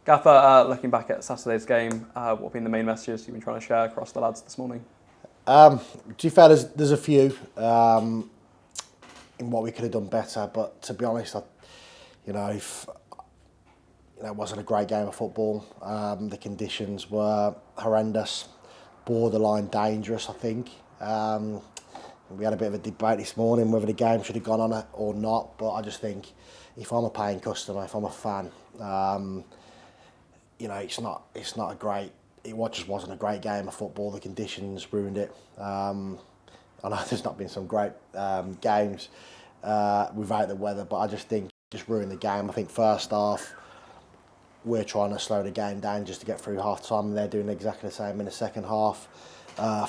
Gaffer, looking back at Saturday's game, what have been the main messages you've been trying to share across the lads this morning? To be fair, there's a few in what we could have done better, but to be honest, if it wasn't a great game of football. The conditions were horrendous, borderline dangerous, I think. We had a bit of a debate this morning whether the game should have gone on or not, but I just think if I'm a paying customer, if I'm a fan, it's not a great. Just wasn't a great game of football. The conditions ruined it. I know there's not been some great games without the weather, but I just think it just ruined the game. I think first half we're trying to slow the game down just to get through half time, and they're doing exactly the same in the second half.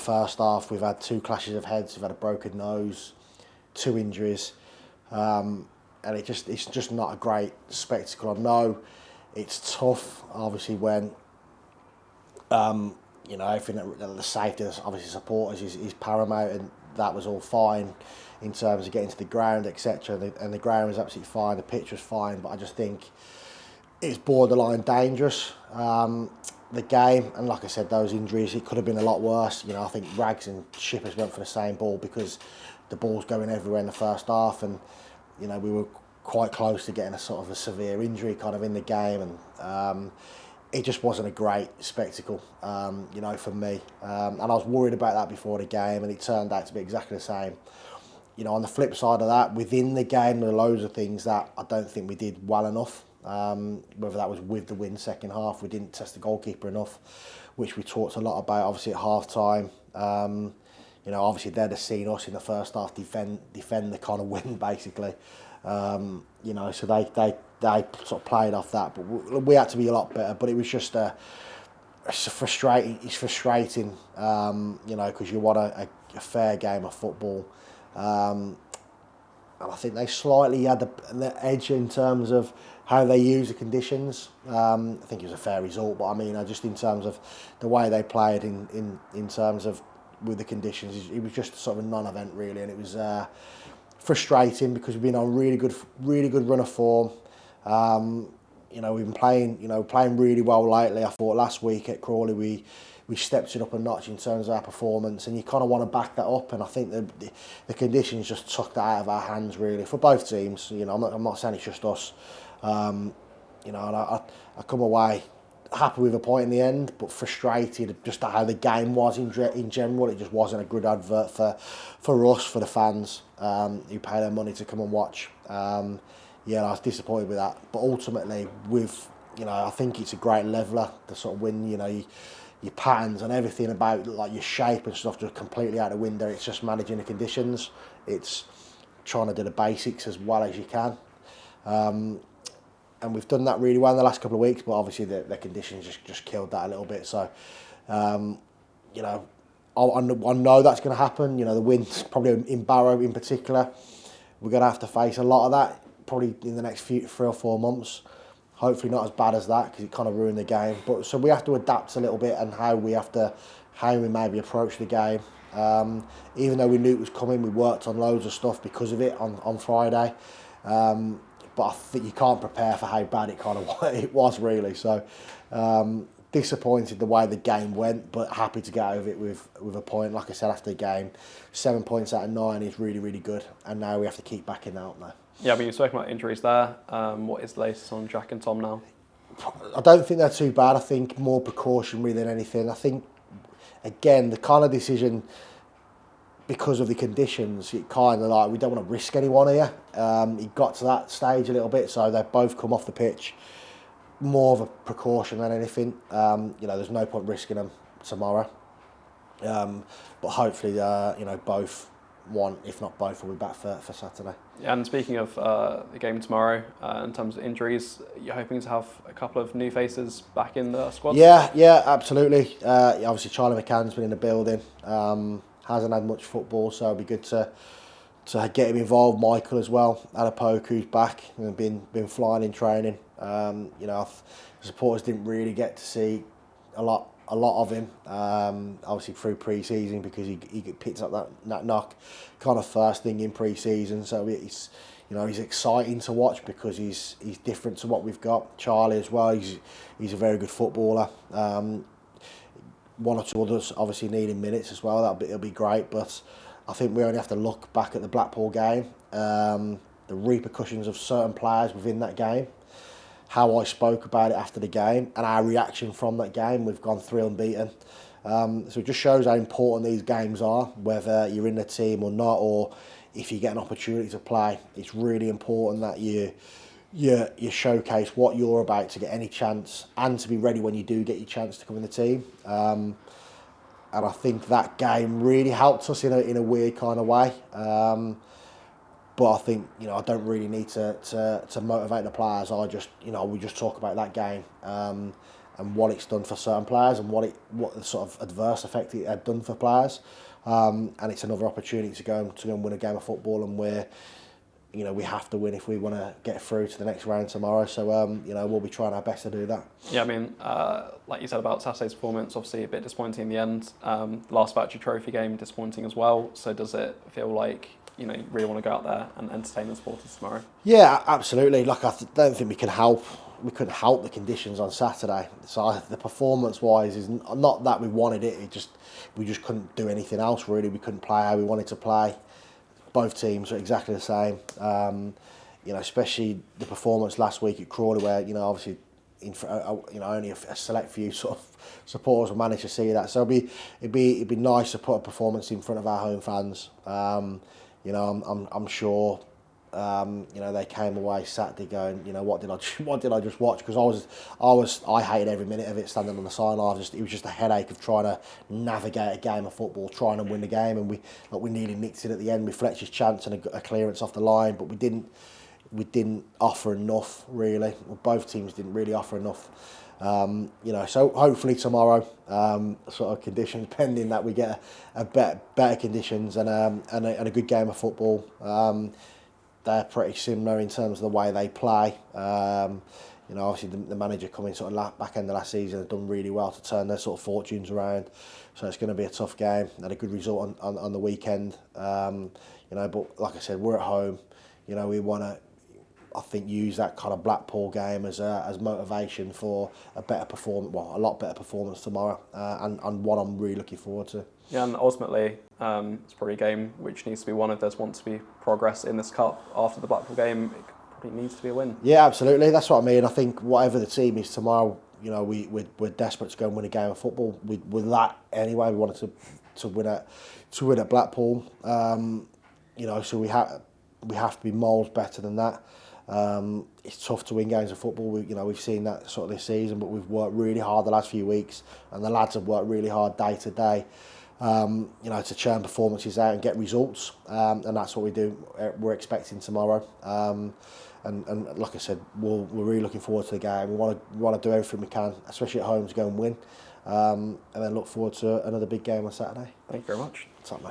First half we've had 2 clashes of heads, we've had a broken nose, 2 injuries, and it's just not a great spectacle. I know it's tough, obviously, when everything that the safety of obviously supporters is paramount, and that was all fine in terms of getting to the ground, etc. And the ground was absolutely fine, the pitch was fine, but I just think it's borderline dangerous. The game, and like I said, those injuries, it could have been a lot worse. I think Rags and Shippers went for the same ball because the ball's going everywhere in the first half, and we were quite close to getting a sort of a severe injury kind of in the game, and it just wasn't a great spectacle, for me. And I was worried about that before the game, and it turned out to be exactly the same. On the flip side of that, within the game, there were loads of things that I don't think we did well enough. Whether that was with the win second half, we didn't test the goalkeeper enough, which we talked a lot about, obviously, at half time. Obviously they'd have seen us in the first half defend the kind of win, basically. So they sort of played off that, but we had to be a lot better. But it was just it's frustrating. It's frustrating, because you want a fair game of football. And I think they slightly had the edge in terms of how they use the conditions. I think it was a fair result, but I mean, just in terms of the way they played in terms of with the conditions, it was just sort of a non-event really, and it was frustrating because we've been on really good run of form. We've been playing really well lately. I thought last week at Crawley we stepped it up a notch in terms of our performance, and you kind of want to back that up. And I think the conditions just took that out of our hands really for both teams. I'm not saying it's just us. And I come away happy with a point in the end, but frustrated just at how the game was in general. It just wasn't a good advert for us, for the fans who pay their money to come and watch. I was disappointed with that. But ultimately, I think it's a great leveller, the sort of win. Your patterns and everything about like your shape and stuff just completely out the window. It's just managing the conditions. It's trying to do the basics as well as you can. And we've done that really well in the last couple of weeks, but obviously the conditions just killed that a little bit. So, I know that's going to happen. The wind's probably in Barrow in particular. We're going to have to face a lot of that probably in the next 3 or 4 months. Hopefully not as bad as that, because it kind of ruined the game. But so we have to adapt a little bit, and how we maybe approach the game. Even though we knew it was coming, we worked on loads of stuff because of it on Friday. But I think you can't prepare for how bad it was really. So disappointed the way the game went, but happy to get out of it with a point. Like I said after the game, 7 points out of 9 is really, really good, and now we have to keep backing that up now. Yeah, but you've spoken about injuries there. What is the latest on Jack and Tom now? I don't think they're too bad. I think more precautionary than anything. I think, again, the kind of decision, because of the conditions, it kind of like, we don't want to risk anyone here. It got to that stage a little bit, so they've both come off the pitch. More of a precaution than anything. There's no point risking them tomorrow. But hopefully, both, one, if not both, will be back for Saturday. Yeah, and speaking of the game tomorrow, in terms of injuries, you're hoping to have a couple of new faces back in the squad? Yeah, absolutely. Obviously, Charlie McCann's been in the building. Hasn't had much football, so it'll be good to get him involved. Michael as well, Adapoku's back and been flying in training. The supporters didn't really get to see a lot of him, obviously through pre-season, because he picked up that knock kind of first thing in pre-season. So it's he's exciting to watch because he's different to what we've got. Charlie as well, he's a very good footballer. One or two others obviously needing minutes as well. It'll be great, but I think we only have to look back at the Blackpool game, the repercussions of certain players within that game, how I spoke about it after the game, and our reaction from that game. We've gone 3 unbeaten. So it just shows how important these games are, whether you're in the team or not, or if you get an opportunity to play. It's really important that you showcase what you're about to get any chance, and to be ready when you do get your chance to come in the team. And I think that game really helped us in a weird kind of way. But I think I don't really need to motivate the players. We just talk about that game and what it's done for certain players, and what the sort of adverse effect it had done for players. And it's another opportunity to go and win a game of football, and we have to win if we want to get through to the next round tomorrow. So we'll be trying our best to do that. Yeah, I mean, like you said about Saturday's performance, obviously a bit disappointing in the end. Last Battery Trophy game, disappointing as well. So does it feel like you really want to go out there and entertain the supporters tomorrow? Yeah, absolutely. Like don't think we couldn't help the conditions on Saturday. So the performance-wise is not that we wanted it. We just couldn't do anything else really. We couldn't play how we wanted to play. Both teams are exactly the same. Especially the performance last week at Crawley, where obviously only a select few sort of supporters will manage to see that. So it'd be nice to put a performance in front of our home fans. I'm sure. They came away Saturday going, what did I just watch? Because I hated every minute of it, standing on the sideline. It was just a headache of trying to navigate a game of football, trying to win the game, and we nearly nicked it at the end with Fletcher's chance and a clearance off the line, but we didn't offer enough really. Well, both teams didn't really offer enough. So hopefully tomorrow, sort of conditions pending that we get a better conditions and a good game of football. They're pretty similar in terms of the way they play. Obviously the manager coming sort of back end of last season have done really well to turn their sort of fortunes around. So it's going to be a tough game and a good result on the weekend. But like I said, we're at home. We want to, I think, use that kind of Blackpool game as motivation for a lot better performance tomorrow, and what I'm really looking forward to. Yeah, and ultimately, it's probably a game which needs to be won if there's want to be progress in this cup after the Blackpool game. It probably needs to be a win. Yeah, absolutely. That's what I mean. I think whatever the team is tomorrow, we're desperate to go and win a game of football. With that anyway, we wanted to win at Blackpool. So we have to be miles better than that. It's tough to win games of football. We've seen that sort of this season, but we've worked really hard the last few weeks, and the lads have worked really hard day to day. To churn performances out and get results, and that's what we do. We're expecting tomorrow, and like I said, we're really looking forward to the game. We want to do everything we can, especially at home, to go and win, and then look forward to another big game on Saturday. Thank you very much. Top man.